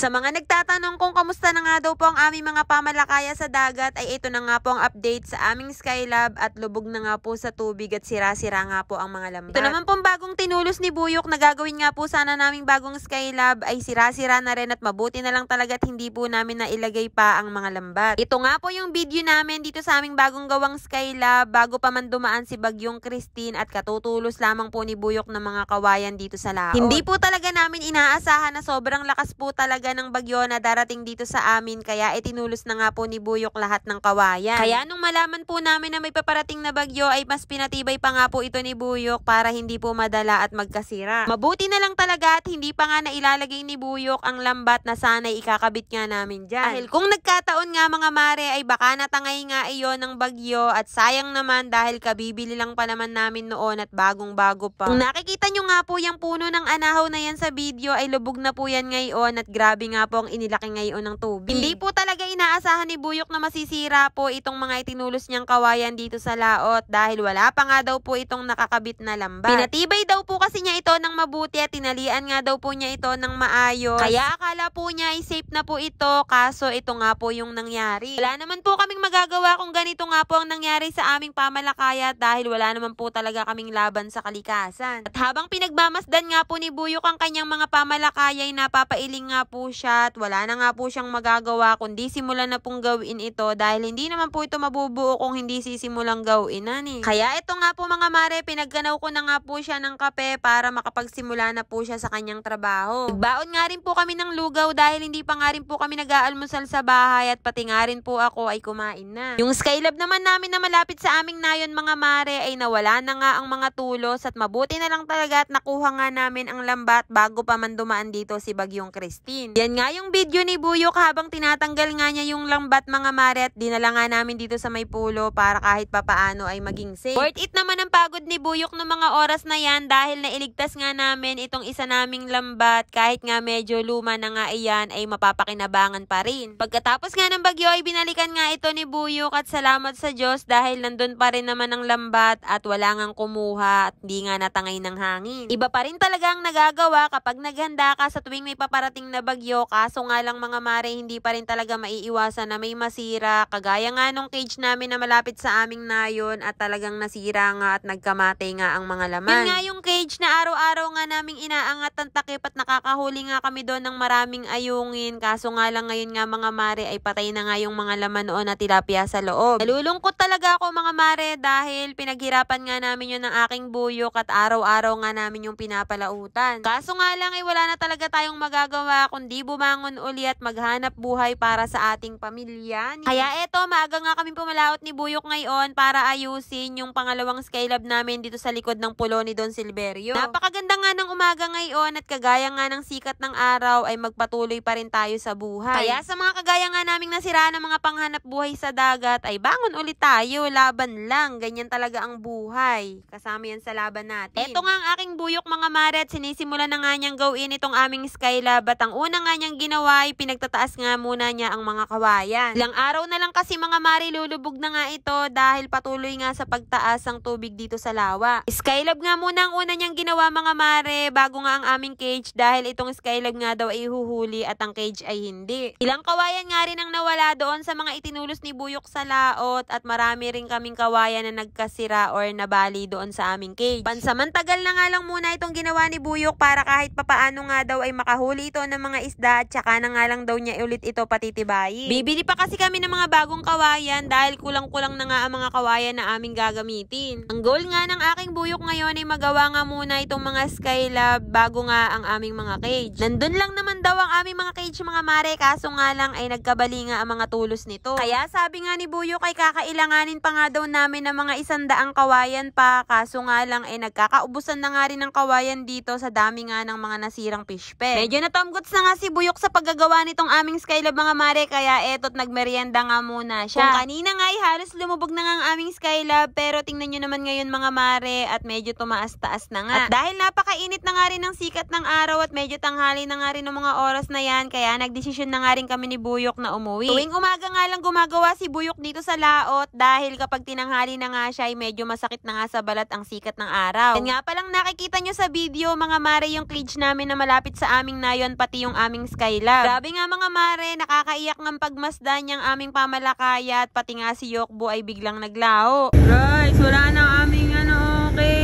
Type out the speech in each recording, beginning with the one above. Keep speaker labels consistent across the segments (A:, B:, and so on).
A: Sa mga nagtatanong kung kamusta na nga daw po ang aming mga pamalakaya sa dagat, ay ito na nga po ang update sa aming Skylab at lubog na nga po sa tubig at sira-sira nga po ang mga lambat. Ito naman pong bagong tinulos ni Buyok na gagawin nga po sana naming bagong Skylab ay sira-sira na rin at mabuti na lang talaga at hindi po namin nailagay pa ang mga lambat. Ito nga po yung video namin dito sa aming bagong gawang Skylab bago pa man dumaan si Bagyong Christine at katutulos lamang po ni Buyok ng mga kawayan dito sa laot. Hindi po talaga namin inaasahan na sobrang lakas po talaga ng bagyo na darating dito sa amin, kaya itinulos na nga po ni Buyok lahat ng kawayan. Kaya nung malaman po namin na may paparating na bagyo ay mas pinatibay pa nga po ito ni Buyok para hindi po madala at magkasira. Mabuti na lang talaga at hindi pa nga nailalagay ni Buyok ang lambat na sana'y ikakabit nga namin dyan. Dahil kung nagkataon nga mga mare ay baka natangay nga iyon ng bagyo at sayang naman dahil kabibili lang pa naman namin noon at bagong bago pa. Kung nakikita nyo nga po yung puno ng anahaw na yan sa video ay lubog na po yan ngayon at grabe nga po ang inilaki ngayon ng tubig. Hindi po talaga inaasahan ni Buyok na masisira po itong mga itinulos niyang kawayan dito sa laot dahil wala pa nga daw po itong nakakabit na lambat. Pinatibay daw po kasi niya ito ng mabuti at tinalian nga daw po niya ito ng maayos. Kaya akala po niya ay safe na po ito, kaso ito nga po yung nangyari. Wala naman po kaming magagawa kung ganito nga po ang nangyari sa aming pamalakaya dahil wala naman po talaga kaming laban sa kalikasan. At habang pinagmamasdan nga po ni Buyok ang kanyang mga pamalakaya ay napapailing nga po siya at wala na nga po siyang magagawa kundi simulan na pong gawin ito dahil hindi naman po ito mabubuo kung hindi sisimulang gawin Kaya ito nga po mga mare, pinagkanaw ko na nga po siya ng kape para makapagsimula na po siya sa kanyang trabaho. Nagbaon nga rin po kami ng lugaw dahil hindi pa nga rin po kami nag-aalmusal sa bahay at pati nga rin po ako ay kumain na. Yung Skylab naman namin na malapit sa aming nayon mga mare ay nawala na nga ang mga tulos at mabuti na lang talaga at nakuha nga namin ang lambat bago pa man dumaan dito si Bagyong Christine. Yan nga yung video ni Buyok habang tinatanggal nga niya yung lambat mga mare at dinala nga namin dito sa may pulo para kahit papaano ay maging safe. Worth it naman ang pagod ni Buyok ng mga oras na yan dahil nailigtas nga namin itong isa naming lambat kahit nga medyo luma na nga iyan ay mapapakinabangan pa rin. Pagkatapos nga ng bagyo ay binalikan nga ito ni Buyok at salamat sa Diyos dahil nandun pa rin naman ang lambat at wala ngang kumuha at di nga natangay ng hangin. Iba pa rin talaga ang nagagawa kapag naghanda ka sa tuwing may paparating na bagyo, kaso nga lang mga mare hindi pa rin talaga maiiwasan na may masira kagaya nga nung cage namin na malapit sa aming nayon at talagang nasira nga at nagkamatay nga ang mga laman. Yun nga yung cage na araw-araw nga naming inaangat ang takip at nakakahuli nga kami doon ng maraming ayungin, kaso nga lang ngayon nga mga mare ay patay na nga yung mga laman noon na tilapia sa loob. Nalulungkot talaga ako mga mare dahil pinaghirapan nga namin yun ng aking Buyok at araw-araw nga namin yung pinapalautan. Kaso nga lang ay wala na talaga tayong magagawa kundi bumangon uli at maghanap buhay para sa ating pamilya. Kaya eto, maaga nga kami pumalaot ni Buyok ngayon para ayusin yung pangalawang Skylab namin dito sa likod ng pulo ni Don Silverio. Napakaganda nga ng umaga ngayon at kagaya nga ng sikat ng araw ay magpatuloy pa rin tayo sa buhay. Kaya sa mga kagaya nga naming nasiraan ng mga panghanap buhay sa dagat ay bangon ulit tayo, laban lang. Ganyan talaga ang buhay. Kasama yan sa laban natin. Eto nga ang aking Buyok mga mare at sinisimulan na nga niyang gawin itong aming Skylab at ang una nga niyang ginawa ay pinagtataas nga muna niya ang mga kawayan. Ilang araw na lang kasi mga mare lulubog na nga ito dahil patuloy nga sa pagtaas ang tubig dito sa lawa. Skylab nga muna ang una niyang ginawa mga mare bago nga ang aming cage dahil itong Skylab nga daw ay huhuli at ang cage ay hindi. Ilang kawayan nga rin ang nawala doon sa mga itinulos ni Buyok sa laot at marami rin kaming kawayan na nagkasira or nabali doon sa aming cage. Pansamantagal na nga lang muna itong ginawa ni Buyok para kahit papaano nga daw ay makahuli ito ng mga isda at saka na nga lang daw niya ulit ito patitibayin. Bibili pa kasi kami ng mga bagong kawayan dahil kulang-kulang na nga ang mga kawayan na aming gagamitin. Ang goal nga ng aking Buyok ngayon ay magawa nga muna itong mga Skylab bago nga ang aming mga cage. Nandun lang naman daw ang aming mga cage mga mare, kaso nga lang ay nagkabali nga ang mga tulos nito. Kaya sabi nga ni Buyok ay kakailanganin pa nga daw namin ng mga 100 kawayan pa, kaso nga lang ay nagkakaubusan na nga rin ng kawayan dito sa dami nga ng mga nasirang fish pen. Medyo natamgots na nga si Buyok sa paggagawa nitong aming Skylab mga mare, kaya kaya eto't nagmerienda nga muna siya. Kung kanina nga ay halos lumubog na nga ang aming Skylab, pero tingnan nyo naman ngayon mga mare at medyo tumaas-taas na nga. At dahil napakainit na nga rin ng sikat ng araw at medyo tanghali na nga rin ng mga oras na yan, kaya nagdesisyon na nga rin kami ni Buyok na umuwi. Tuwing umaga nga lang gumagawa si Buyok dito sa laot dahil kapag tinanghali na nga siya ay medyo masakit na nga sa balat ang sikat ng araw. Yan nga palang nakikita nyo sa video mga mare yung cage namin na malapit sa aming nayon pati yung aming Skylab. Grabe nga mga mare, nakakaiyak ng pagmasdan niyang aming pamalakaya at pati nga si Yokbo ay biglang naglaho. Guys, wala na ang aming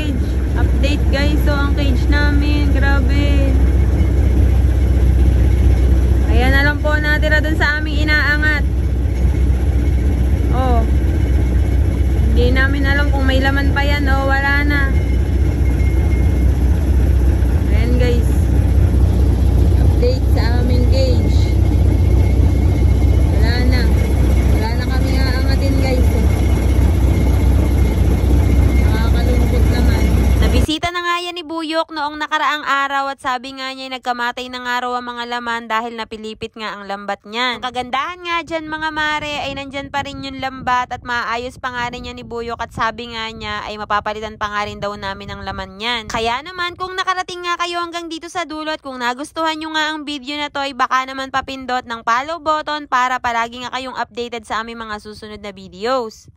A: cage. Update guys, so ang cage namin, grabe. Ayan na lang po natira dun sa aming inaangat. Oh. Hindi namin alam kung may laman pa yan o wala na. Ayan guys. Update sa aming cage. Wala na. Wala na kami aangatin guys. Nakakalungkot naman. Nabisita na nga yan ni Buyok noong nakaraang araw at sabi nga niya nagkamatay na nga raw ang mga laman dahil napilipit nga ang lambat niyan. Ang kagandahan nga dyan mga mare ay nandyan pa rin yung lambat at maayos pa nga rin niya ni Buyok at sabi nga niya ay mapapalitan pa nga rin daw namin ang laman niyan. Kaya naman kung nakarating nga kayo hanggang dito sa dulo at kung nagustuhan nyo nga ang video na to ay baka naman papindot ng follow button para palagi nga kayong updated sa aming mga susunod na videos.